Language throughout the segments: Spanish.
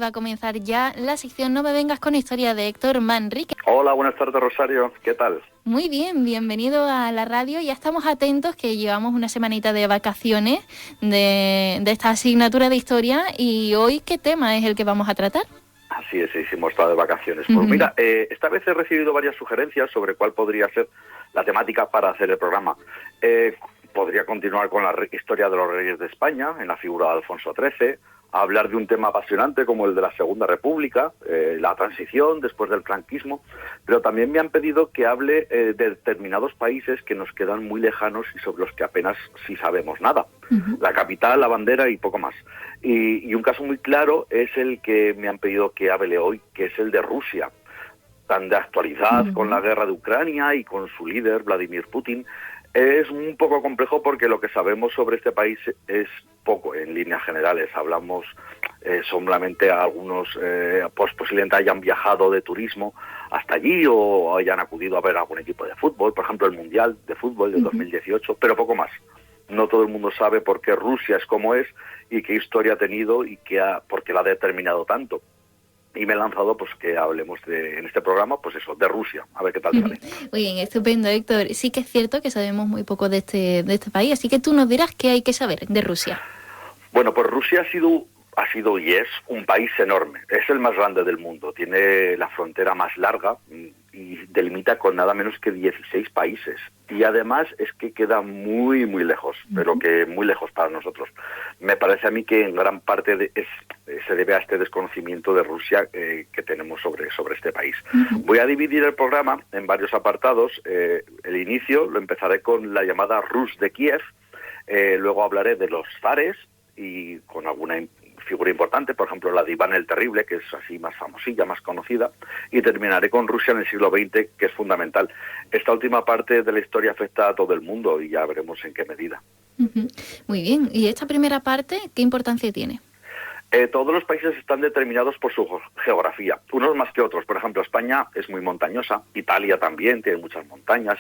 a comenzar ya la sección No me vengas con historia de Héctor Manrique. Hola, buenas tardes, Rosario. ¿Qué tal? Muy bien, bienvenido a la radio. Ya estamos atentos que llevamos una semanita de vacaciones de esta asignatura de historia. Y hoy, ¿qué tema es el que vamos a tratar? Así es, hemos estado de vacaciones. Pues mira, esta vez he recibido varias sugerencias sobre cuál podría ser la temática para hacer el programa. Podría continuar con la historia de los reyes de España, en la figura de Alfonso XIII, hablar de un tema apasionante como el de la Segunda República, la transición después del franquismo, pero también me han pedido que hable de determinados países que nos quedan muy lejanos y sobre los que apenas sí sabemos nada. La capital, la bandera y poco más. Y un caso muy claro es el que me han pedido que hable hoy, que es el de Rusia, tan de actualidad con la guerra de Ucrania y con su líder, Vladimir Putin. Es un poco complejo porque lo que sabemos sobre este país es poco, en líneas generales. Hablamos solamente a algunos, pues posiblemente hayan viajado de turismo hasta allí o hayan acudido a ver algún equipo de fútbol, por ejemplo el Mundial de Fútbol de 2018, pero poco más. No todo el mundo sabe por qué Rusia es como es y qué historia ha tenido y por qué la ha determinado tanto. Y me he lanzado pues que hablemos en este programa, pues eso, de Rusia, a ver qué tal sale. Muy bien, estupendo, Héctor. Sí que es cierto que sabemos muy poco de este país, así que tú nos dirás qué hay que saber de Rusia. Bueno, pues Rusia ha sido y es un país enorme, es el más grande del mundo, tiene la frontera más larga y delimita con nada menos que 16 países. Y además es que queda muy, muy lejos, pero que muy lejos para nosotros. Me parece a mí que en gran parte se debe a este desconocimiento de Rusia que tenemos sobre este país. Voy a dividir el programa en varios apartados. El inicio lo empezaré con la llamada Rus de Kiev, luego hablaré de los zares y con alguna figura importante, por ejemplo la de Iván el Terrible, que es así más famosilla, más conocida, y terminaré con Rusia en el siglo XX, que es fundamental. Esta última parte de la historia afecta a todo el mundo y ya veremos en qué medida. Muy bien, ¿y esta primera parte qué importancia tiene? Todos los países están determinados por su geografía, unos más que otros. Por ejemplo, España es muy montañosa, Italia también tiene muchas montañas,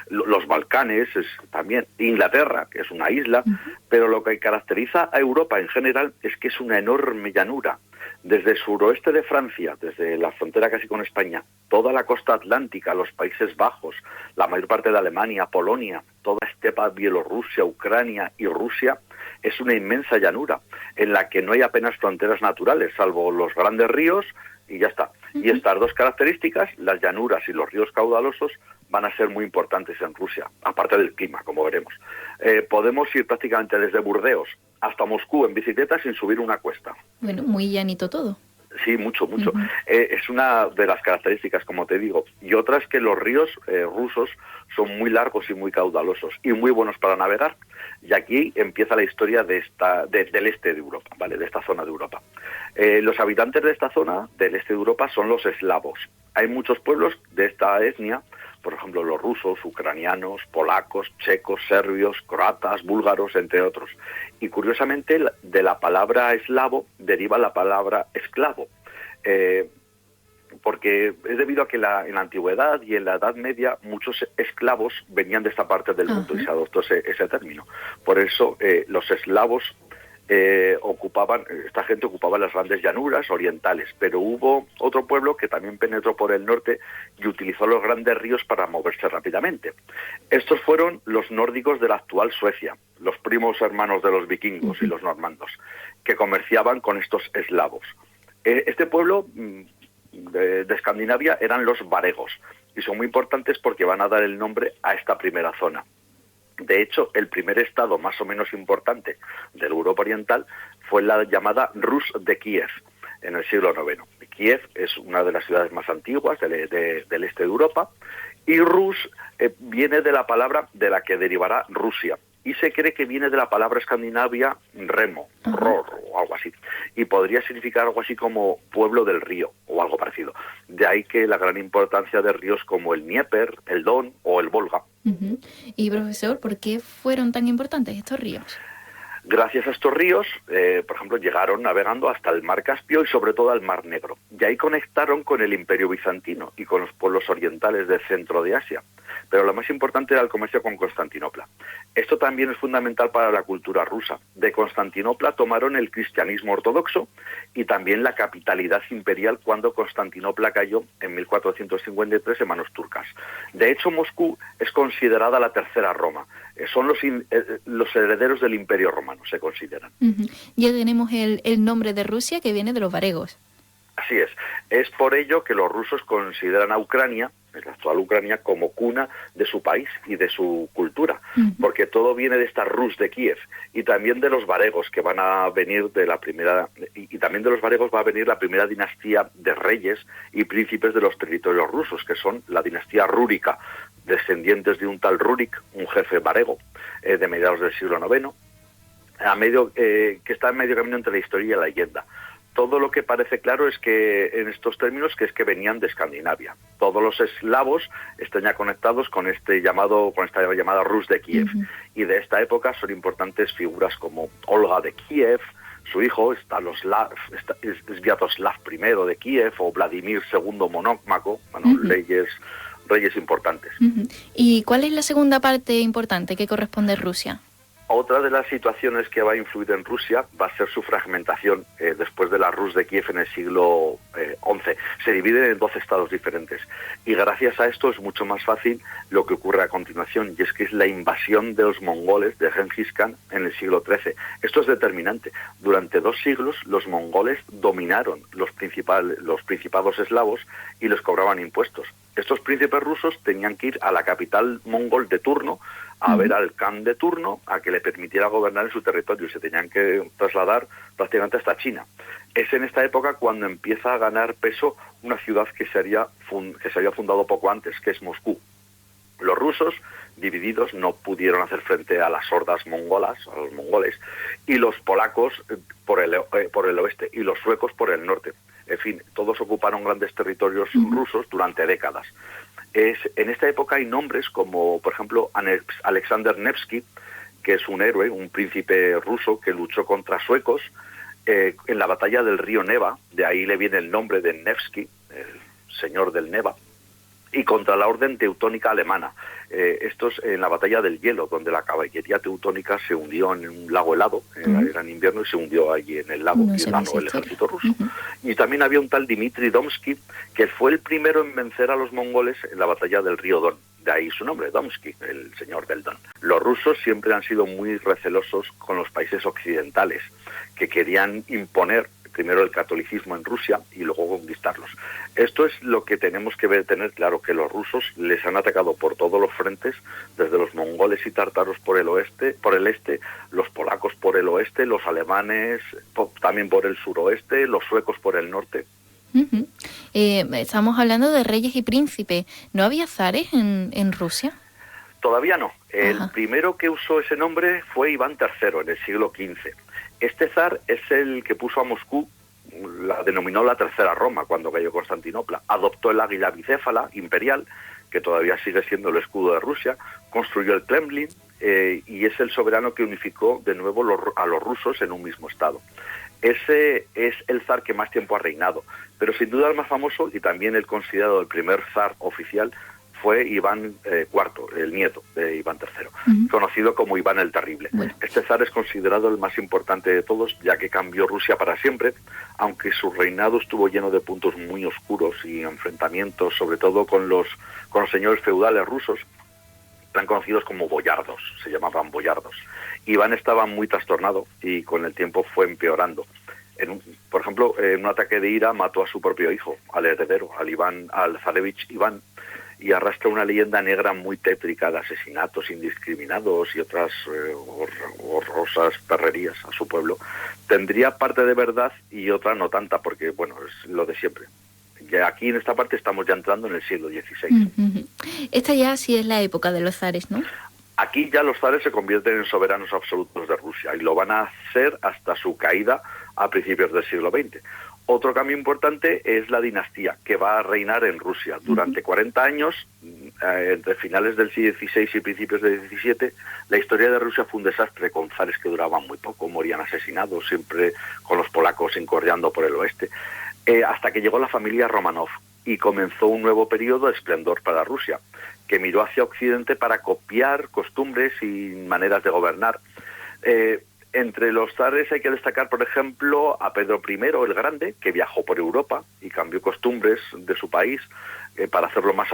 los Balcanes también, Inglaterra, que es una isla, pero lo que caracteriza a Europa en general es que es una enorme llanura. Desde el suroeste de Francia, desde la frontera casi con España, toda la costa atlántica, los Países Bajos, la mayor parte de Alemania, Polonia, toda estepa Bielorrusia, Ucrania y Rusia, es una inmensa llanura en la que no hay apenas fronteras naturales, salvo los grandes ríos y ya está. Y estas dos características, las llanuras y los ríos caudalosos, van a ser muy importantes en Rusia, aparte del clima, como veremos. Podemos ir prácticamente desde Burdeos hasta Moscú en bicicleta sin subir una cuesta. Bueno, muy llanito todo. Sí, mucho. Es una de las características, como te digo. Y otra es que los ríos rusos son muy largos y muy caudalosos y muy buenos para navegar. Y aquí empieza la historia del este de Europa, ¿vale? De esta zona de Europa. Los habitantes de esta zona, del este de Europa, son los eslavos. Hay muchos pueblos de esta etnia, por ejemplo, los rusos, ucranianos, polacos, checos, serbios, croatas, búlgaros, entre otros. Y curiosamente, de la palabra eslavo deriva la palabra esclavo, porque es debido a que en la antigüedad y en la Edad Media muchos esclavos venían de esta parte del mundo y se adoptó ese término. Por eso los eslavos esta gente ocupaba las grandes llanuras orientales, pero hubo otro pueblo que también penetró por el norte y utilizó los grandes ríos para moverse rápidamente. Estos fueron los nórdicos de la actual Suecia, los primos hermanos de los vikingos y los normandos, que comerciaban con estos eslavos. Este pueblo de Escandinavia eran los varegos y son muy importantes porque van a dar el nombre a esta primera zona. De hecho, el primer estado más o menos importante de la Europa Oriental fue la llamada Rus de Kiev, en el siglo IX. Kiev es una de las ciudades más antiguas del este de Europa, y Rus viene de la palabra de la que derivará Rusia, y se cree que viene de la palabra escandinavia remo, ror o algo así, y podría significar algo así como pueblo del río o algo parecido. De ahí que la gran importancia de ríos como el Dnieper, el Don o el Volga. Y profesor, ¿por qué fueron tan importantes estos ríos? Gracias a estos ríos, por ejemplo, llegaron navegando hasta el Mar Caspio y sobre todo al Mar Negro. Y ahí conectaron con el Imperio Bizantino y con los pueblos orientales del centro de Asia. Pero lo más importante era el comercio con Constantinopla. Esto también es fundamental para la cultura rusa. De Constantinopla tomaron el cristianismo ortodoxo y también la capitalidad imperial cuando Constantinopla cayó en 1453 en manos turcas. De hecho, Moscú es considerada la tercera Roma. Son los herederos del Imperio Romano, se consideran. Ya tenemos el nombre de Rusia, que viene de los varegos. Así es. Es por ello que los rusos consideran a Ucrania, la actual Ucrania, como cuna de su país y de su cultura, porque todo viene de esta Rus de Kiev y también de los varegos que van a venir de la primera, y también de los varegos va a venir la primera dinastía de reyes y príncipes de los territorios rusos, que son la dinastía rúrica, descendientes de un tal Rurik, un jefe varego de mediados del siglo IX, que está en medio camino entre la historia y la leyenda. Todo lo que parece claro es que en estos términos que venían de Escandinavia. Todos los eslavos están ya conectados con esta llamada Rus de Kiev. Y de esta época son importantes figuras como Olga de Kiev, su hijo, Sviatoslav I de Kiev o Vladimir II Monómaco, reyes importantes. ¿Y cuál es la segunda parte importante que corresponde a Rusia? Otra de las situaciones que va a influir en Rusia va a ser su fragmentación después de la Rus de Kiev en el siglo XI. Se dividen en 12 estados diferentes y gracias a esto es mucho más fácil lo que ocurre a continuación, y es que es la invasión de los mongoles de Genghis Khan en el siglo XIII. Esto es determinante. Durante 2 siglos los mongoles dominaron los principados eslavos y les cobraban impuestos. Estos príncipes rusos tenían que ir a la capital mongol de turno a ver al Khan de turno a que le permitiera gobernar en su territorio y se tenían que trasladar prácticamente hasta China. Es en esta época cuando empieza a ganar peso una ciudad que se había fundado poco antes, que es Moscú. Los rusos, divididos, no pudieron hacer frente a las hordas mongolas, a los mongoles, y los polacos por el oeste y los suecos por el norte. En fin, todos ocuparon grandes territorios rusos durante décadas. En esta época hay nombres como, por ejemplo, Alexander Nevsky, que es un héroe, un príncipe ruso que luchó contra suecos en la batalla del río Neva, de ahí le viene el nombre de Nevsky, el señor del Neva, y contra la orden teutónica alemana. Esto es en la batalla del hielo, donde la caballería teutónica se hundió en un lago helado, era en invierno, y se hundió allí en el lago, y ganó el ejército ruso. Y también había un tal Dmitry Domsky, que fue el primero en vencer a los mongoles en la batalla del río Don. De ahí su nombre, Domsky, el señor del Don. Los rusos siempre han sido muy recelosos con los países occidentales, que querían imponer primero el catolicismo en Rusia y luego conquistarlos. Esto es lo que tenemos que tener claro, que los rusos les han atacado por todos los frentes, desde los mongoles y tártaros por el este, los polacos por el oeste, los alemanes también por el suroeste, los suecos por el norte. Estamos hablando de reyes y príncipes. ¿No había zares en Rusia? Todavía no. El primero que usó ese nombre fue Iván III en el siglo XV. Este zar es el que puso a Moscú, la denominó la tercera Roma cuando cayó Constantinopla. Adoptó el águila bicéfala imperial, que todavía sigue siendo el escudo de Rusia, construyó el Kremlin y es el soberano que unificó de nuevo a los rusos en un mismo estado. Ese es el zar que más tiempo ha reinado, pero sin duda el más famoso y también el considerado el primer zar oficial fue Iván IV, el nieto de Iván III, conocido como Iván el Terrible. Este zar es considerado el más importante de todos, ya que cambió Rusia para siempre, aunque su reinado estuvo lleno de puntos muy oscuros y enfrentamientos, sobre todo con los señores feudales rusos, tan conocidos como boyardos, se llamaban boyardos. Iván estaba muy trastornado y con el tiempo fue empeorando. Por ejemplo, en un ataque de ira mató a su propio hijo, al heredero, al zarevich Iván, y arrastra una leyenda negra muy tétrica de asesinatos indiscriminados y otras horrorosas perrerías a su pueblo. Tendría parte de verdad y otra no tanta, porque, bueno, es lo de siempre. Ya aquí en esta parte estamos ya entrando en el siglo XVI. Esta ya sí es la época de los zares, ¿no? Aquí ya los zares se convierten en soberanos absolutos de Rusia y lo van a hacer hasta su caída a principios del siglo XX. Otro cambio importante es la dinastía, que va a reinar en Rusia. Durante 40 años entre finales del siglo XVI y principios del XVII, la historia de Rusia fue un desastre, con zares que duraban muy poco, morían asesinados, siempre con los polacos incordiando por el oeste, hasta que llegó la familia Romanov y comenzó un nuevo periodo de esplendor para Rusia, que miró hacia Occidente para copiar costumbres y maneras de gobernar. Entre los zares hay que destacar, por ejemplo, a Pedro I el Grande, que viajó por Europa y cambió costumbres de su país para hacerlo más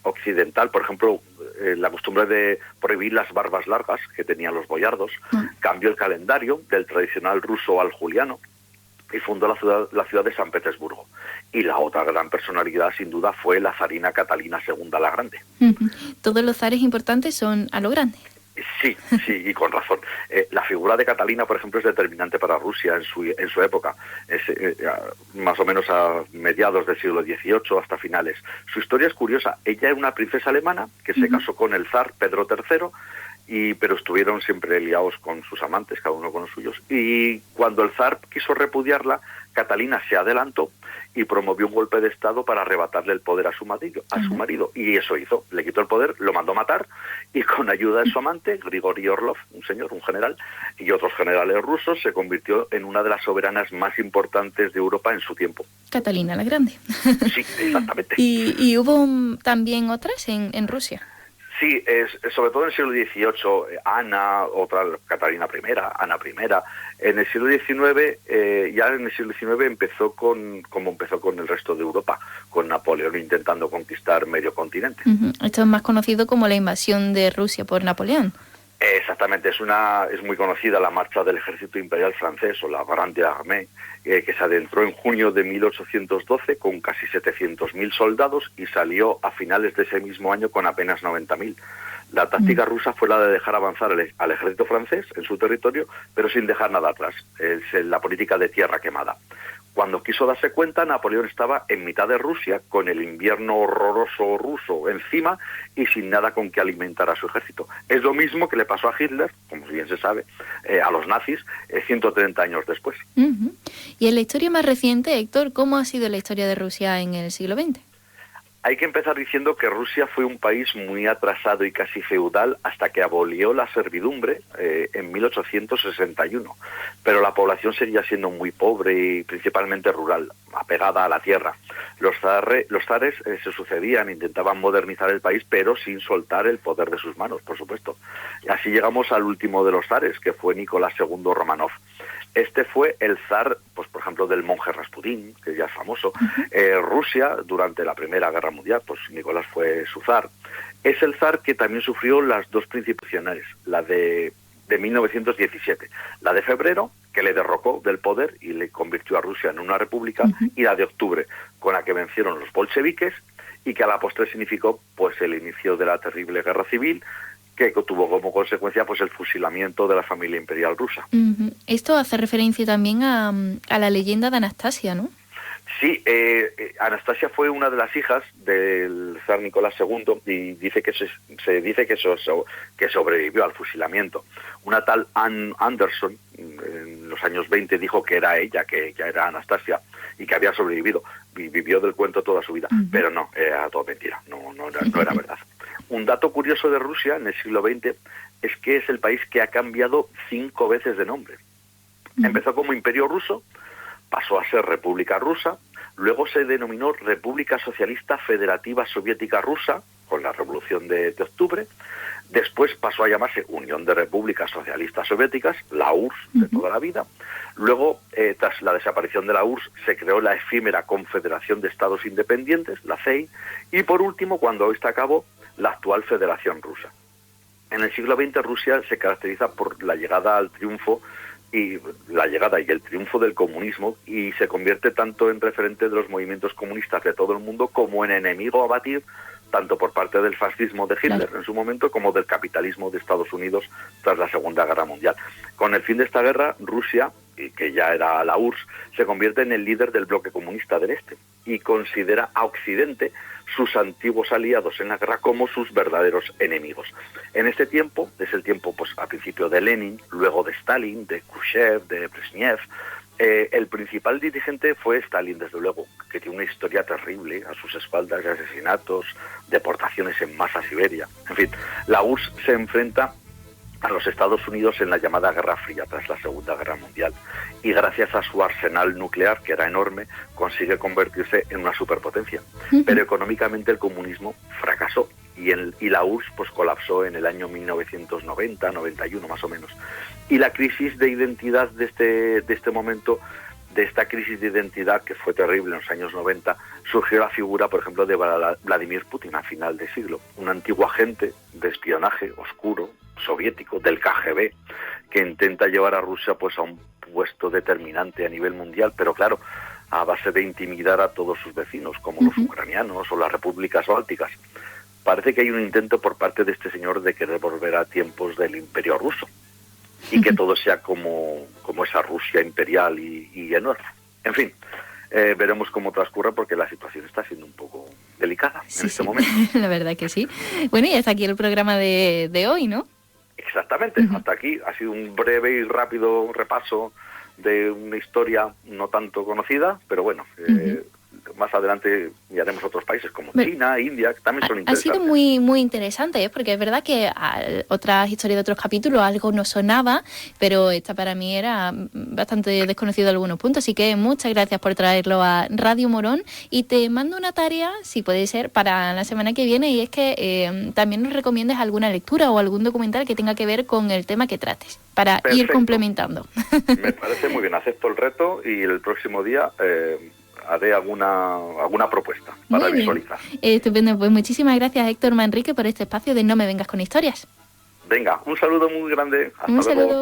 occidental. Por ejemplo, la costumbre de prohibir las barbas largas que tenían los boyardos, cambió el calendario del tradicional ruso al juliano y fundó la ciudad de San Petersburgo. Y la otra gran personalidad, sin duda, fue la zarina Catalina II la Grande. Todos los zares importantes son a lo grande. Sí, y con razón. La figura de Catalina, por ejemplo, es determinante para Rusia en su época, más o menos a mediados del siglo XVIII hasta finales. Su historia es curiosa. Ella era una princesa alemana que se casó con el zar Pedro III, pero estuvieron siempre liados con sus amantes, cada uno con los suyos. Y cuando el zar quiso repudiarla, Catalina se adelantó y promovió un golpe de estado para arrebatarle el poder a su marido, y eso hizo, le quitó el poder, lo mandó matar, y con ayuda de su amante, Grigori Orlov, un general, y otros generales rusos, se convirtió en una de las soberanas más importantes de Europa en su tiempo. Catalina la Grande. Sí, exactamente. ¿Y hubo también otras en Rusia? Sí, sobre todo en el siglo XVIII, Ana, otra Catalina I, Ana I. En el siglo XIX, ya en el siglo XIX empezó como empezó con el resto de Europa, con Napoleón intentando conquistar medio continente. Esto es más conocido como la invasión de Rusia por Napoleón. Exactamente, es muy conocida la marcha del ejército imperial francés, o la Grande Armée, que se adentró en junio de 1812 con casi 700.000 soldados y salió a finales de ese mismo año con apenas 90.000. La táctica rusa fue la de dejar avanzar al ejército francés en su territorio, pero sin dejar nada atrás. Es la política de tierra quemada. Cuando quiso darse cuenta, Napoleón estaba en mitad de Rusia, con el invierno horroroso ruso encima y sin nada con que alimentar a su ejército. Es lo mismo que le pasó a Hitler, como bien se sabe, a los nazis, 130 años después. Y en la historia más reciente, Héctor, ¿cómo ha sido la historia de Rusia en el siglo XX? Hay que empezar diciendo que Rusia fue un país muy atrasado y casi feudal hasta que abolió la servidumbre en 1861. Pero la población seguía siendo muy pobre y principalmente rural, apegada a la tierra. Los zares se sucedían, intentaban modernizar el país, pero sin soltar el poder de sus manos, por supuesto. Y así llegamos al último de los zares, que fue Nicolás II Romanov. Este fue el zar, pues por ejemplo, del monje Rasputín, que ya es famoso. Rusia, durante la Primera Guerra Mundial, pues Nicolás fue su zar. Es el zar que también sufrió las dos principales, la de 1917, la de febrero, que le derrocó del poder y le convirtió a Rusia en una república, y la de octubre, con la que vencieron los bolcheviques y que a la postre significó pues el inicio de la terrible guerra civil, que tuvo como consecuencia pues el fusilamiento de la familia imperial rusa. Esto hace referencia también a la leyenda de Anastasia, ¿no? Sí, Anastasia fue una de las hijas del zar Nicolás II y dice que se dice que sobrevivió al fusilamiento. Una tal Anne Anderson, en los años 20, dijo que era ella, que era Anastasia, y que había sobrevivido. Y vivió del cuento toda su vida. Pero no, era todo mentira, no era verdad. Un dato curioso de Rusia en el siglo XX es que es el país que ha cambiado 5 veces de nombre. Empezó como Imperio Ruso, pasó a ser República Rusa, luego se denominó República Socialista Federativa Soviética Rusa, con la Revolución de Octubre. Después pasó a llamarse Unión de Repúblicas Socialistas Soviéticas, la URSS de toda la vida. Luego, tras la desaparición de la URSS, se creó la efímera Confederación de Estados Independientes, la CEI, y por último, cuando esta acabó, la actual Federación Rusa. En el siglo XX Rusia se caracteriza por la llegada al triunfo y el triunfo del comunismo, y se convierte tanto en referente de los movimientos comunistas de todo el mundo como en enemigo a batir tanto por parte del fascismo de Hitler en su momento como del capitalismo de Estados Unidos tras la Segunda Guerra Mundial. Con el fin de esta guerra, Rusia, que ya era la URSS, se convierte en el líder del bloque comunista del Este y considera a Occidente, sus antiguos aliados en la guerra, como sus verdaderos enemigos. En este tiempo, es el tiempo pues a principio de Lenin, luego de Stalin, de Khrushchev, de Brezhnev, El principal dirigente fue Stalin, desde luego, que tiene una historia terrible a sus espaldas de asesinatos, deportaciones en masa a Siberia. En fin, la URSS se enfrenta a los Estados Unidos en la llamada Guerra Fría tras la Segunda Guerra Mundial y gracias a su arsenal nuclear, que era enorme, consigue convertirse en una superpotencia. Pero económicamente el comunismo fracasó y la URSS pues colapsó en el año 1990, 91 más o menos. Y la crisis de identidad de este momento, de esta crisis de identidad que fue terrible en los años 90, surgió la figura, por ejemplo, de Vladimir Putin a final de siglo, un antiguo agente de espionaje oscuro, soviético, del KGB, que intenta llevar a Rusia pues a un puesto determinante a nivel mundial, pero claro, a base de intimidar a todos sus vecinos, como los ucranianos o las repúblicas bálticas. Parece que hay un intento por parte de este señor de querer volver a tiempos del Imperio ruso y que todo sea como esa Rusia imperial y enorme. En fin, veremos cómo transcurre porque la situación está siendo un poco delicada en este momento. La verdad que sí. Bueno, y hasta aquí el programa de hoy, ¿no? Exactamente, hasta aquí. Ha sido un breve y rápido repaso de una historia no tanto conocida, pero bueno, más adelante miraremos otros países como China, India, que también son interesantes. Ha sido muy, muy interesante, porque es verdad que otras historias de otros capítulos algo nos sonaba, pero esta para mí era bastante desconocida en algunos puntos, así que muchas gracias por traerlo a Radio Morón y te mando una tarea, si puede ser, para la semana que viene, y es que también nos recomiendes alguna lectura o algún documental que tenga que ver con el tema que trates, para ir complementando. Me parece muy bien, acepto el reto y el próximo día haré alguna propuesta para visualizar. Estupendo, pues muchísimas gracias, Héctor Manrique, por este espacio de No me vengas con historias. Venga, un saludo muy grande. Hasta luego. Saludo.